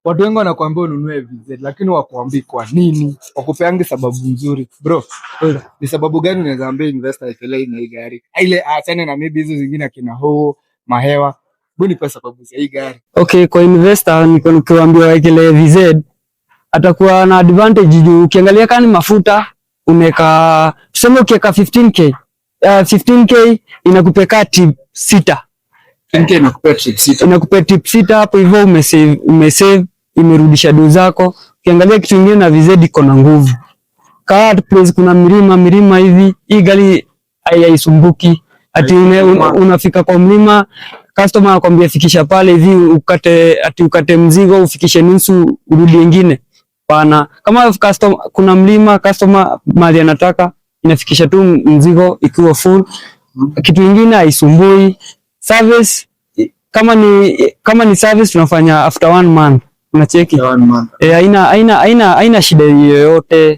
watu wengi wanakuambia ununue VZ lakini wakuambii kwa nini, wakupeangi sababu nzuri. Bro, ni sababu gani unaweza ambia investor ifelei na hii gari? Ile achane na maybe hizo zingine akina ho mahewa. Buni pesa sababu za hii gari. Okay, kwa investor nikiwaambia waekelee VZ atakuwa na advantage juu ukiangalia kani mafuta umeka tuseme ukiweka 15k 15k inakupeka tip 6. 15k inakupea tip 6. Inakupea tip 6 hapo hivyo umesave imerudisha do zako. Ukiangalia kitu kingine na VZ iko na nguvu. Kaa place kuna milima hivi, hii gari haisumbuki. Ati unafika kwa mlima, customer anakuambia fikisha pale hivi ukate mzigo ufikishe nusu urudi nyingine. Pana kama customer kuna mlima customer mali anataka inafikisha tu mzigo ikiwa full. Kitu kingine haisumbui. Service kama ni service tunafanya after 1 month. Unacheki? Haina shida yoyote.